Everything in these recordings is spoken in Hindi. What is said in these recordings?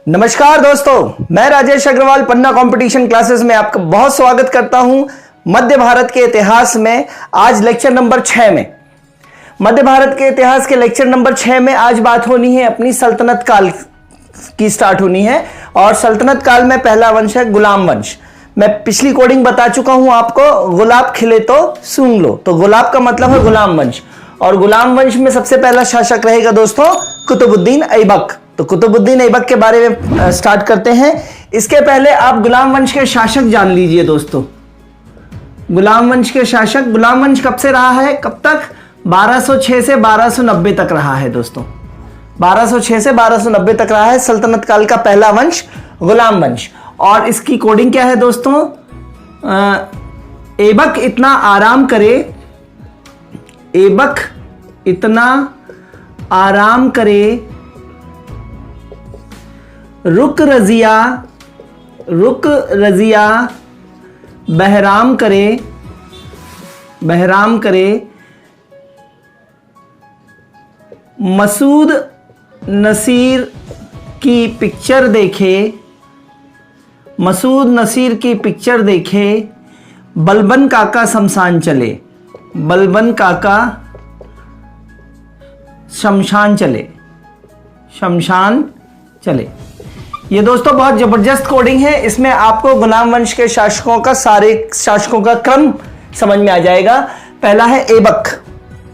नमस्कार दोस्तों, मैं राजेश अग्रवाल पन्ना कंपटीशन क्लासेस में आपका बहुत स्वागत करता हूं। मध्य भारत के इतिहास में आज लेक्चर नंबर 6 में मध्य भारत के इतिहास के लेक्चर नंबर 6 में आज बात होनी है अपनी सल्तनत काल की स्टार्ट होनी है। और सल्तनत काल में पहला वंश है गुलाम वंश। मैं पिछली कोडिंग बता चुका हूं आपको, गुलाब खिले तो सूंघ लो, तो गुलाब का मतलब है गुलाम वंश। और गुलाम वंश में सबसे पहला शासक रहेगा दोस्तों कुतुबुद्दीन ऐबक। तो कुतुबुद्दीन ऐबक के बारे में स्टार्ट करते हैं। इसके पहले आप गुलाम वंश के शासक जान लीजिए दोस्तों। गुलाम वंश के शासक, गुलाम वंश कब से रहा है, कब तक? 1206 से 1290 तक रहा है दोस्तों। 1206 से 1290 तक रहा है सल्तनत काल का पहला वंश गुलाम वंश। और इसकी कोडिंग क्या है दोस्तों? ऐबक इतना आराम करे, ऐबक इतना आराम करे, रुक रजिया बहराम करे, मसूद नसीर की पिक्चर देखे, बलबन काका शमशान चले, बलबन काका शमशान चले। ये दोस्तों बहुत जबरदस्त कोडिंग है। इसमें आपको गुलाम वंश के शासकों का, सारे शासकों का क्रम समझ में आ जाएगा। पहला है ऐबक,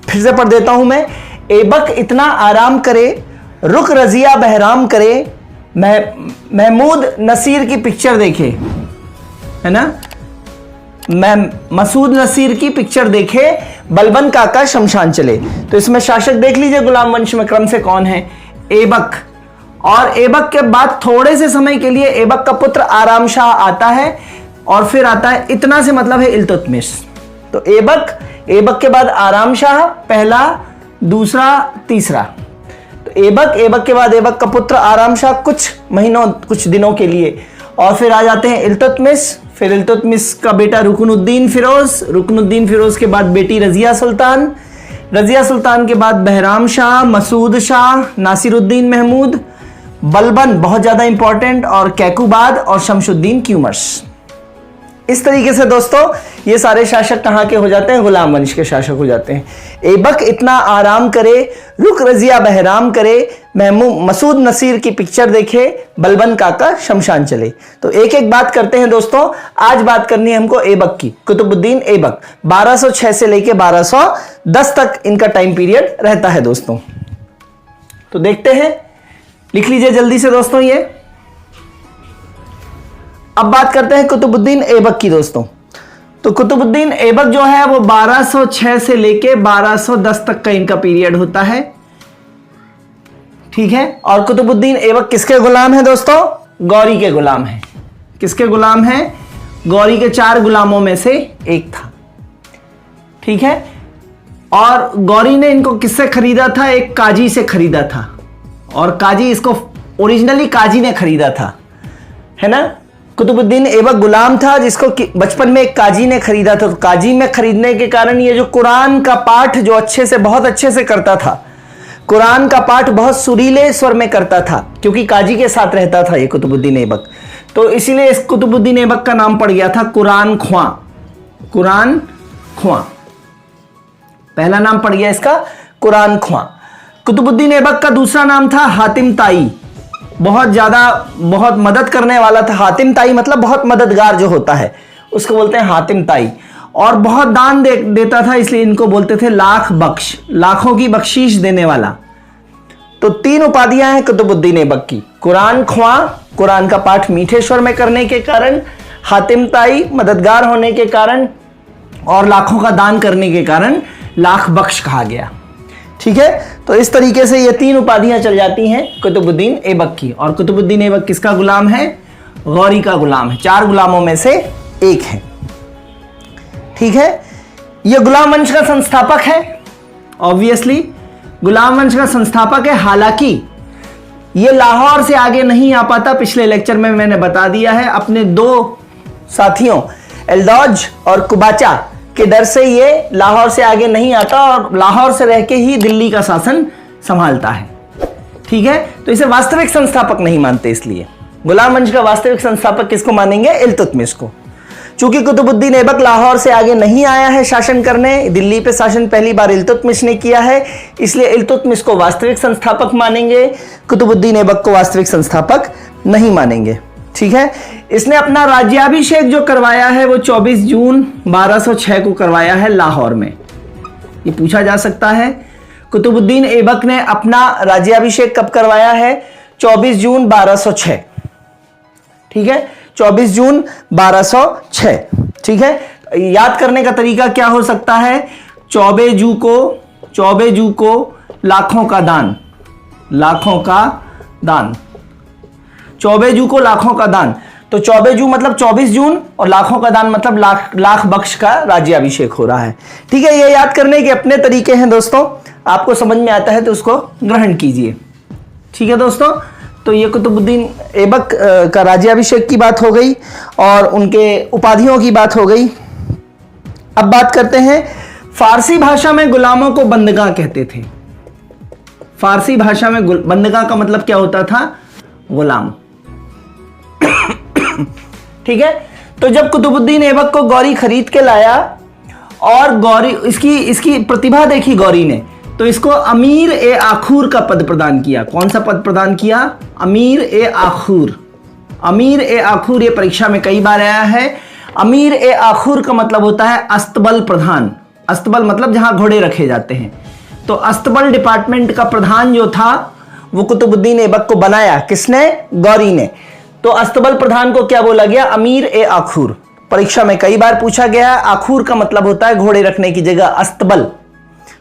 फिर से पढ़ देता हूं मैं। ऐबक इतना आराम करे, रुक रजिया बहराम करे, महमूद नसीर की पिक्चर देखे, है ना, मसूद नसीर की पिक्चर देखे, बलबन काका शमशान चले। तो इसमें शासक देख लीजिए गुलाम वंश में क्रम से कौन है, ऐबक। और ऐबक के बाद थोड़े से समय के लिए ऐबक का पुत्र आराम शाह आता है, और फिर आता है, इतना से मतलब है इल्तुतमिश। तो ऐबक के बाद आराम शाह, पहला, दूसरा, तीसरा। तो ऐबक के बाद ऐबक का पुत्र आराम शाह कुछ महीनों, कुछ दिनों के लिए, और फिर आ जाते हैं इल्तुतमिश। फिर इल्तुतमिश का बेटा रुकनुद्दीन फिरोज के बाद बेटी रजिया सुल्तान के बाद बहराम शाह, मसूद शाह, नासिरुद्दीन महमूद, बलबन बहुत ज्यादा इंपॉर्टेंट, और कैकुबाद और शमशुद्दीन क्यूमर्स। इस तरीके से दोस्तों ये सारे शासक कहां के हो जाते हैं? गुलाम वंश के शासक हो जाते हैं। ऐबक इतना आराम करे, रुक रजिया बहराम करे, मसूद नसीर की पिक्चर देखे, बलबन काका शमशान चले। तो एक एक बात करते हैं दोस्तों। आज बात करनी है हमको ऐबक की, कुतुबुद्दीन ऐबक। 1206 से लेके 1210 तक इनका टाइम पीरियड रहता है दोस्तों। तो देखते हैं, लिख लीजिए जल्दी से दोस्तों ये। अब बात करते हैं कुतुबुद्दीन ऐबक की दोस्तों। तो कुतुबुद्दीन ऐबक जो है वो 1206 से लेके 1210 तक का इनका पीरियड होता है, ठीक है। और कुतुबुद्दीन ऐबक किसके गुलाम है दोस्तों? गौरी के गुलाम है। किसके गुलाम है? गौरी के 4 गुलामों में से एक था, ठीक है। और गौरी ने इनको किससे खरीदा था? एक काजी से खरीदा था, और काजी इसको ओरिजिनली काजी ने खरीदा था, है ना। कुतुबुद्दीन ऐबक गुलाम था जिसको बचपन में एक काजी ने खरीदा था। तो काजी में खरीदने के कारण ये जो कुरान का पाठ जो बहुत अच्छे से करता था, कुरान का पाठ बहुत सुरीले स्वर में करता था, क्योंकि काजी के साथ रहता था ये कुतुबुद्दीन ऐबक। तो इसीलिए इस कुतुबुद्दीन ऐबक का नाम पड़ गया था कुरान ख्वां। पहला नाम पड़ गया इसका कुरान ख्वां। कुतुबुद्दीन ऐबक का दूसरा नाम था हातिम ताई। बहुत मदद करने वाला था। हातिम ताई मतलब बहुत मददगार जो होता है उसको बोलते हैं हातिम ताई। और बहुत दान देता था, इसलिए इनको बोलते थे लाख बख्श, लाखों की बख्शीश देने वाला। तो 3 उपाधियां हैं कुतुबुद्दीन ऐबक की। कुरान ख्वां, कुरान का पाठ मीठे स्वर में करने के कारण, हातिम ताई मददगार होने के कारण, और लाखों का दान करने के कारण लाख बख्श कहा गया, ठीक है। तो इस तरीके से ये 3 उपाधियां चल जाती हैं कुतुबुद्दीन ऐबक की। और कुतुबुद्दीन ऐबक किसका गुलाम है? गौरी का गुलाम है। 4 गुलामों में से एक है, ठीक है। ये गुलाम वंश का संस्थापक है, ऑब्वियसली गुलाम वंश का संस्थापक है। हालांकि ये लाहौर से आगे नहीं आ पाता, पिछले लेक्चर में मैंने बता दिया है। अपने 2 साथियों एल्दौज और कुबाचा के डर से ये लाहौर से आगे नहीं आता, और लाहौर से रह के ही दिल्ली का शासन संभालता है, ठीक है, तो इसे वास्तविक संस्थापक नहीं मानते। इसलिए गुलाम वंश का वास्तविक संस्थापक किसको मानेंगे? इल्तुतमिश को। चूंकि कुतुबुद्दीन ऐबक लाहौर से आगे नहीं आया है शासन करने, दिल्ली पे शासन पहली बार इल्तुतमिश ने किया है, इसलिए इल्तुतमिश को वास्तविक संस्थापक मानेंगे, कुतुबुद्दीन ऐबक को वास्तविक संस्थापक नहीं मानेंगे। ठीक है, इसने अपना राज्याभिषेक जो करवाया है वो 24 जून 1206 को करवाया है लाहौर में। ये पूछा जा सकता है, कुतुबुद्दीन ऐबक ने अपना राज्याभिषेक कब करवाया है? 24 जून 1206। ठीक है, 24 जून 1206। ठीक है, याद करने का तरीका क्या हो सकता है? 24 जू को लाखों का दान, लाखों का दान, 24 जू को लाखों का दान। तो 24 जू मतलब 24 जून और लाखों का दान मतलब लाख बख्श का राज्याभिषेक हो रहा है। ठीक है, ये याद करने के अपने तरीके हैं दोस्तों, आपको समझ में आता है तो उसको ग्रहण कीजिए। ठीक है दोस्तों, तो ये कुतुबुद्दीन ऐबक का राज्याभिषेक की बात हो गई और उनके उपाधियों की बात हो गई। अब बात करते हैं, फारसी भाषा में गुलामों को बंदगाह कहते थे। फारसी भाषा में बंदगाह का मतलब क्या होता था? गुलाम। ठीक है, तो जब कुतुबुद्दीन ऐबक को गौरी खरीद के लाया और गौरी इसकी प्रतिभा देखी गौरी ने, तो इसको अमीर ए आखूर का पद प्रदान किया। कौन सा पद प्रदान किया? अमीर ए आखूर। अमीर ए आखूर ये परीक्षा में कई बार आया है। अमीर ए आखूर का मतलब होता है अस्तबल प्रधान। अस्तबल मतलब जहां घोड़े रखे जाते हैं। तो अस्तबल डिपार्टमेंट का प्रधान जो था वो कुतुबुद्दीन ऐबक को बनाया किसने? गौरी ने। तो अस्तबल प्रधान को क्या बोला गया? अमीर ए आखूर। परीक्षा में कई बार पूछा गया। आखूर का मतलब होता है घोड़े रखने की जगह, अस्तबल।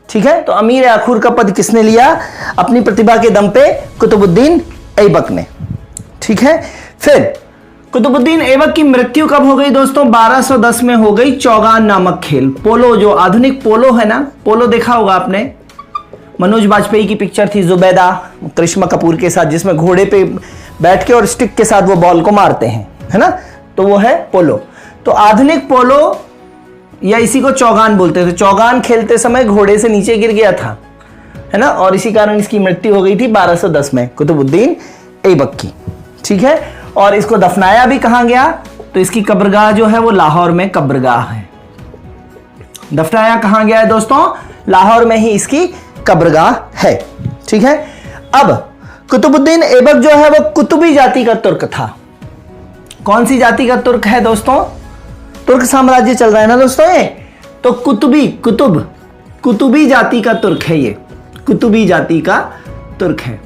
ठीक है, तो अमीर आखूर का पद किसने लिया? अपनी प्रतिभा के दम पे कुतुबुद्दीन ऐबक ने। ठीक है, फिर कुतुबुद्दीन ऐबक की मृत्यु कब हो गई दोस्तों? 1210 में हो गई। चौगान नामक खेल, पोलो, जो आधुनिक पोलो है ना, पोलो देखा होगा आपने, मनोज बाजपेयी की पिक्चर थी जुबैदा करिश्मा कपूर के साथ, जिसमें घोड़े पे बैठ के और स्टिक के साथ वो बॉल को मारते हैं, है ना, तो वो है पोलो। तो आधुनिक पोलो या इसी को चौगान बोलते थे। चौगान खेलते समय घोड़े से नीचे गिर गया था, है ना, और इसी कारण इसकी मृत्यु हो गई थी 1210 में कुतुबुद्दीन ऐबक की। ठीक है, और इसको दफनाया भी कहां गया? तो इसकी कब्रगाह जो है वो लाहौर में कब्रगाह है। दफनाया कहां गया है दोस्तों? लाहौर में ही इसकी कब्रगाह है। ठीक है, अब कुतुबुद्दीन ऐबक जो है वो कुतुबी जाति का तुर्क था। कौन सी जाति का तुर्क है दोस्तों? तुर्क साम्राज्य चल रहा है ना दोस्तों ये, तो कुतुबी जाति का तुर्क है ये, कुतुबी जाति का तुर्क है।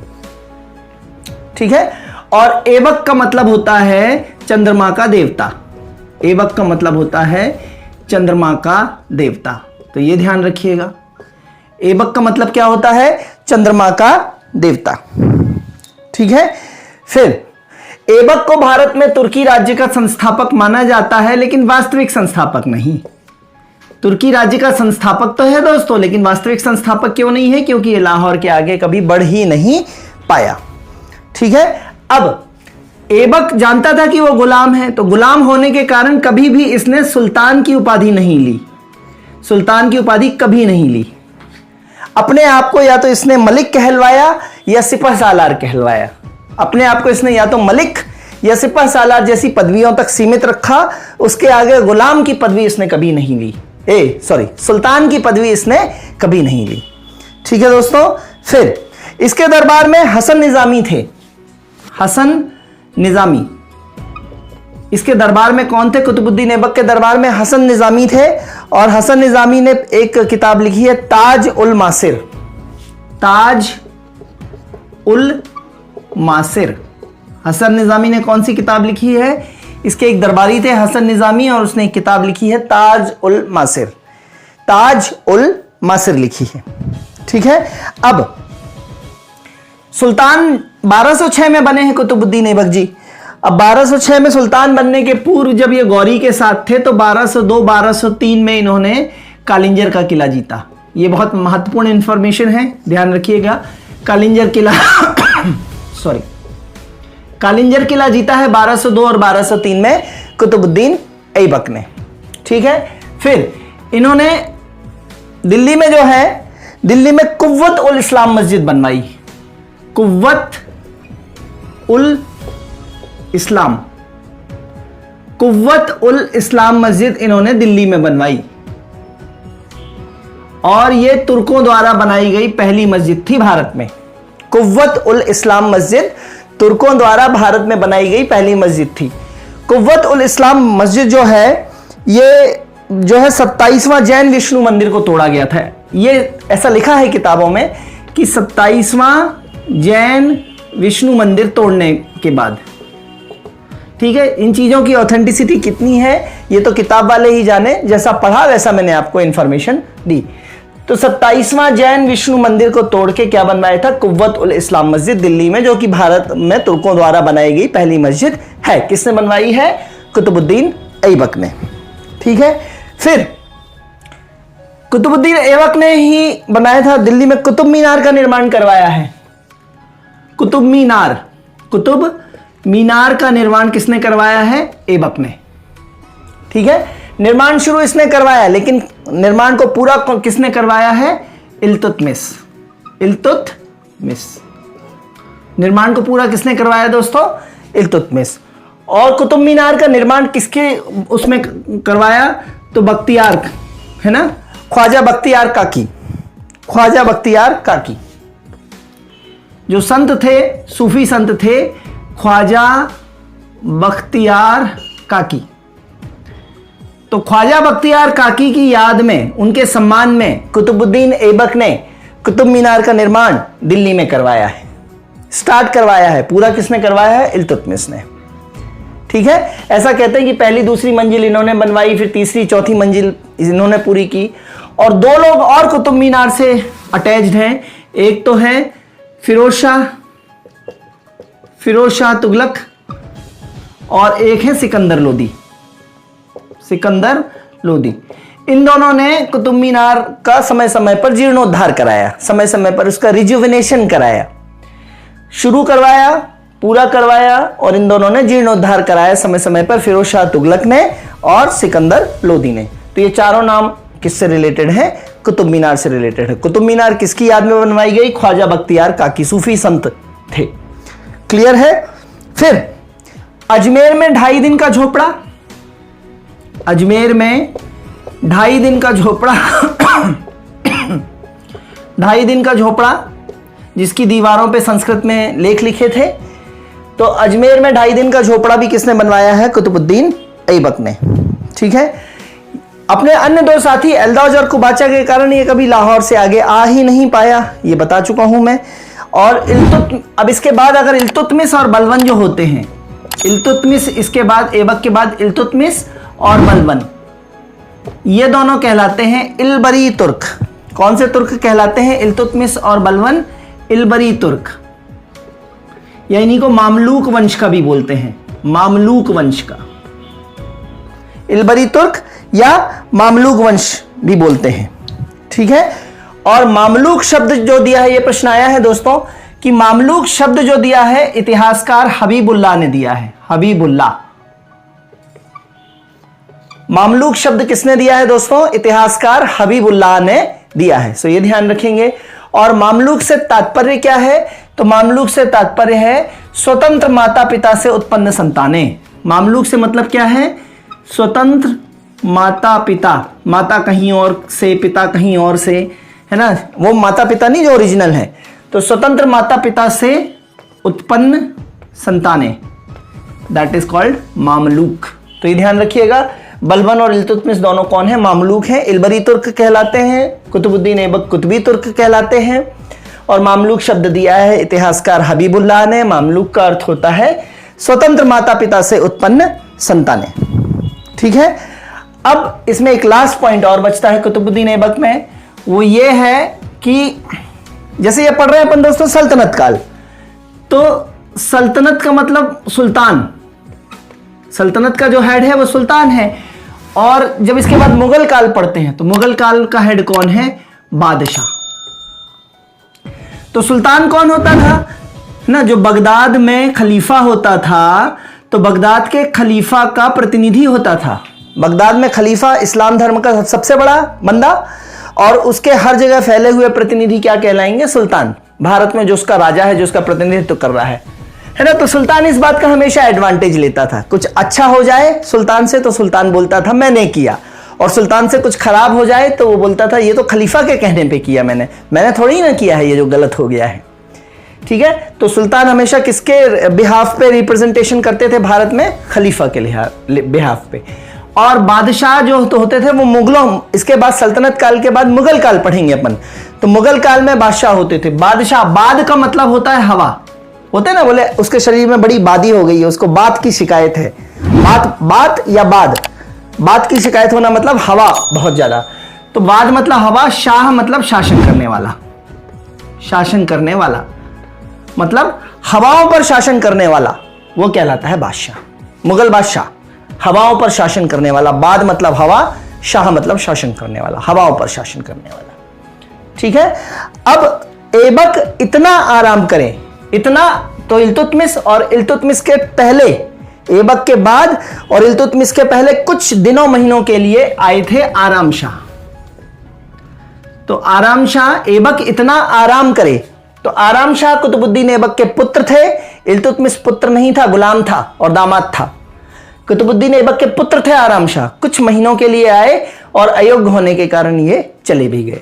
ठीक है, और ऐबक का मतलब होता है चंद्रमा का देवता। ऐबक का मतलब होता है चंद्रमा का देवता, तो ये ध्यान रखिएगा। ऐबक का मतलब क्या होता है? चंद्रमा का देवता। ठीक है, फिर ऐबक को भारत में तुर्की राज्य का संस्थापक माना जाता है, लेकिन वास्तविक संस्थापक नहीं। तुर्की राज्य का संस्थापक तो है दोस्तों, लेकिन वास्तविक संस्थापक क्यों नहीं है? क्योंकि ये लाहौर के आगे कभी बढ़ ही नहीं पाया। ठीक है, अब ऐबक जानता था कि वो गुलाम है, तो गुलाम होने के कारण कभी भी इसने सुल्तान की उपाधि नहीं ली। सुल्तान की उपाधि कभी नहीं ली। अपने आप को या तो इसने मलिक कहलवाया या सिपह सालार कहलवाया। अपने आप को इसने या तो मलिक या सिपह सालार जैसी पदवियों तक सीमित रखा, उसके आगे गुलाम की पदवी इसने कभी नहीं ली। सुल्तान की पदवी इसने कभी नहीं ली। ठीक है दोस्तों, फिर इसके दरबार में हसन निजामी थे। हसन निजामी इसके दरबार में कौन थे? कुतुबुद्दीन ऐबक के दरबार में हसन निजामी थे, और हसन निजामी ने एक किताब लिखी है ताज उल मासिर। ताज उल मासिर। हसन निजामी ने कौन सी किताब लिखी है? इसके एक दरबारी थे हसन निजामी, और उसने एक किताब लिखी है ताज उल मासिर। ताज उल मासिर लिखी है। ठीक है, अब सुल्तान 1206 में बने हैं कुतुबुद्दीन ऐबक जी। अब 1206 में सुल्तान बनने के पूर्व जब ये गौरी के साथ थे, तो 1202-1203 में इन्होंने कालिंजर का किला जीता। ये बहुत महत्वपूर्ण इंफॉर्मेशन है, ध्यान रखिएगा। कालिंजर किला कालिंजर किला जीता है 1202 और 1203 में कुतुबुद्दीन ऐबक ने। ठीक है, फिर इन्होंने दिल्ली में जो है, दिल्ली में कुव्वत उल इस्लाम मस्जिद बनवाई। कुव्वत उल इस्लाम, कुव्वत उल इस्लाम मस्जिद इन्होंने दिल्ली में बनवाई और यह तुर्कों द्वारा बनाई गई पहली मस्जिद थी भारत में। कुव्वत उल इस्लाम मस्जिद तुर्कों द्वारा भारत में बनाई गई पहली मस्जिद थी। कुव्वत उल इस्लाम मस्जिद जो है ये जो है 27वां जैन विष्णु मंदिर को तोड़ा गया था। ये ऐसा लिखा है किताबों में कि 27वां जैन विष्णु मंदिर तोड़ने के बाद। ठीक है, इन चीजों की ऑथेंटिसिटी कितनी है ये तो किताब वाले ही जाने, जैसा पढ़ा वैसा मैंने आपको इंफॉर्मेशन दी। तो 27वां जैन विष्णु मंदिर को तोड़ के क्या बनवाया था? कुव्वत उल इस्लाम मस्जिद दिल्ली में, जो कि भारत में तुर्कों द्वारा बनाई गई पहली मस्जिद है। किसने बनवाई है? कुतुबुद्दीन ऐबक ने। ठीक है, फिर कुतुबुद्दीन ऐबक ने ही बनाया था। दिल्ली में कुतुब मीनार का निर्माण करवाया है। कुतुब मीनार का निर्माण किसने करवाया है? ऐबक ने। ठीक है, निर्माण शुरू इसने करवाया, लेकिन निर्माण को पूरा किसने करवाया है? इल्तुतमिश। निर्माण को पूरा किसने करवाया दोस्तों? इल्तुतमिश। और कुतुब मीनार का निर्माण किसके उसमें करवाया? तो बख्तियार, है ना, ख्वाजा बख्तियार काकी जो संत थे, सूफी संत थे, ख्वाजा बख्तियार काकी। तो ख्वाजा बख्तियार काकी की याद में, उनके सम्मान में कुतुबुद्दीन ऐबक ने कुतुब मीनार का निर्माण दिल्ली में करवाया है, स्टार्ट करवाया है। पूरा किसने करवाया है? इल्तुतमिश ने। ठीक है, ऐसा कहते हैं कि पहली दूसरी मंजिल इन्होंने बनवाई, फिर तीसरी चौथी मंजिल इन्होंने पूरी की। और दो लोग और कुतुब मीनार से अटैच्ड हैं। एक तो है फिरोज शाह तुगलक और एक है सिकंदर लोदी। इन दोनों ने कुतुब मीनार का समय समय पर जीर्णोद्धार कराया, समय समय पर उसका रिजुविनेशन कराया, शुरू करवाया, पूरा करवाया, और इन दोनों ने जीर्णोद्धार कराया समय समय पर, फिरोज शाह तुगलक ने और सिकंदर लोदी ने। तो ये चारों नाम किससे रिलेटेड है? कुतुब मीनार से रिलेटेड है। कुतुब मीनार किसकी याद में बनवाई गई? ख्वाजा बख्तियार काकी, सूफी संत थे। क्लियर है? फिर अजमेर में 2.5 दिन का झोपड़ा, अजमेर में 2.5 दिन का झोपड़ा 2.5 दिन का झोपड़ा जिसकी दीवारों पे संस्कृत में लेख लिखे थे। तो अजमेर में 2.5 दिन का झोपड़ा भी किसने बनवाया है? कुतुबुद्दीन ऐबक ने। ठीक है, अपने अन्य दो साथी एल्दाज और कुबाचा के कारण ये कभी लाहौर से आगे आ ही नहीं पाया, ये बता चुका हूं मैं। और अब इसके बाद अगर इल्तुतमिश और बलबन जो होते हैं, इल्तुतमिश इसके बाद, ऐबक के बाद इल्तुतमिश और बलबन, ये दोनों कहलाते हैं इलबरी तुर्क। कौन से तुर्क कहलाते हैं? इल्तुतमिश और बलबन इलबरी तुर्क, या इन्हीं को मामलूक वंश का भी बोलते हैं, मामलूक वंश का, इलबरी तुर्क या मामलूक वंश भी बोलते हैं। ठीक है, और मामलूक शब्द जो दिया है, ये प्रश्न आया है दोस्तों कि मामलूक शब्द जो दिया है इतिहासकार हबीबुल्लाह ने दिया है। हबीबुल्लाह, मामलूक शब्द किसने दिया है दोस्तों? इतिहासकार हबीबुल्लाह ने दिया है। सो ये ध्यान रखेंगे। और मामलूक से तात्पर्य क्या है? तो मामलूक से तात्पर्य है स्वतंत्र माता पिता से उत्पन्न संतानें। मामलूक से मतलब क्या है? स्वतंत्र माता पिता, माता कहीं और से, पिता कहीं और से, है ना, वो माता पिता नहीं जो ओरिजिनल है। तो स्वतंत्र माता पिता से उत्पन्न संतानें, दैट इज कॉल्ड मामलूक। तो ये ध्यान रखिएगा। बलबन और इल्तुतमिश दोनों कौन है? मामलूक हैं, इलबरी तुर्क कहलाते हैं, कुतुबुद्दीन ऐबक कुतुबी तुर्क कहलाते हैं। और मामलूक शब्द दिया है इतिहासकार हबीबुल्लाह ने। मामलूक का अर्थ होता है स्वतंत्र माता पिता से उत्पन्न संतानें। ठीक है, अब इसमें एक लास्ट पॉइंट और बचता है कुतुबुद्दीन ऐबक में, वो ये है कि जैसे ये पढ़ रहे हैं अपन दोस्तों सल्तनत काल, तो सल्तनत का मतलब सुल्तान, सल्तनत का जो हेड है वो सुल्तान है। और जब इसके बाद मुगल काल पढ़ते हैं तो मुगल काल का हेड कौन है? बादशाह। तो सुल्तान कौन होता था ना? जो बगदाद में खलीफा होता था, तो बगदाद के खलीफा का प्रतिनिधि होता था। बगदाद में खलीफा इस्लाम धर्म का सबसे बड़ा बंदा, और उसके हर जगह फैले हुए प्रतिनिधि क्या कहलाएंगे? सुल्तान। भारत में जो उसका राजा है, जो उसका प्रतिनिधित्व कर रहा है ना। तो सुल्तान इस बात का हमेशा एडवांटेज लेता था। कुछ अच्छा हो जाए सुल्तान से तो सुल्तान बोलता था मैंने किया, और सुल्तान से कुछ खराब हो जाए तो वो बोलता था ये तो खलीफा के कहने पे किया, मैंने थोड़ी ना किया है ये जो गलत हो गया है। ठीक है, तो सुल्तान हमेशा किसके बिहाफ पे रिप्रेजेंटेशन करते थे भारत में? खलीफा के बिहाफ पे। और बादशाह जो तो होते थे वो मुगलों, इसके बाद सल्तनत काल के बाद मुगल काल पढ़ेंगे अपन, तो मुगल काल में बादशाह होते थे। बादशाह, बाद का मतलब होता है हवा, होते हैं ना, बोले उसके शरीर में बड़ी बादी हो गई है, उसको बात की शिकायत है। बात या बात की शिकायत होना मतलब हवा बहुत ज्यादा, तो बाद मतलब हवा, शाह मतलब शासन करने वाला, शासन करने वाला मतलब हवाओं पर शासन करने वाला, वो कहलाता है बादशाह। मुगल बादशाह हवाओं पर शासन करने वाला, बाद मतलब हवा, शाह मतलब शासन करने वाला, हवाओं पर शासन करने वाला। ठीक है, अब ऐबक इतना आराम करें, इतना तो इल्तुतमिश और इल्तुतमिश के पहले, ऐबक के बाद और इल्तुतमिश के पहले कुछ दिनों महीनों के लिए आए थे आराम शाह। तो आराम शाह, ऐबक इतना आराम करे, तो आराम शाह कुतुबुद्दीन ऐबक के पुत्र थे। इल्तुतमिश पुत्र नहीं था, गुलाम था और दामाद था। कुतुबुद्दीन ऐबक के पुत्र थे आराम शाह, कुछ महीनों के लिए आए और अयोग्य होने के कारण ये चले भी गए।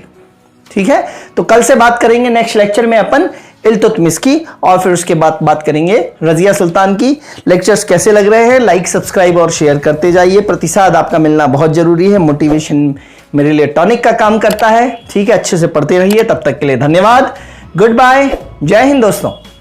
ठीक है, तो कल से बात करेंगे नेक्स्ट लेक्चर में अपन इल्तुतमिश की, और फिर उसके बाद बात करेंगे रजिया सुल्तान की। लेक्चर्स कैसे लग रहे हैं? लाइक, सब्सक्राइब और शेयर करते जाइए। प्रतिसाद आपका मिलना बहुत जरूरी है, मोटिवेशन मेरे लिए टॉनिक का काम करता है। ठीक है, अच्छे से पढ़ते रहिए। तब तक के लिए धन्यवाद, गुड बाय, जय हिंद दोस्तों।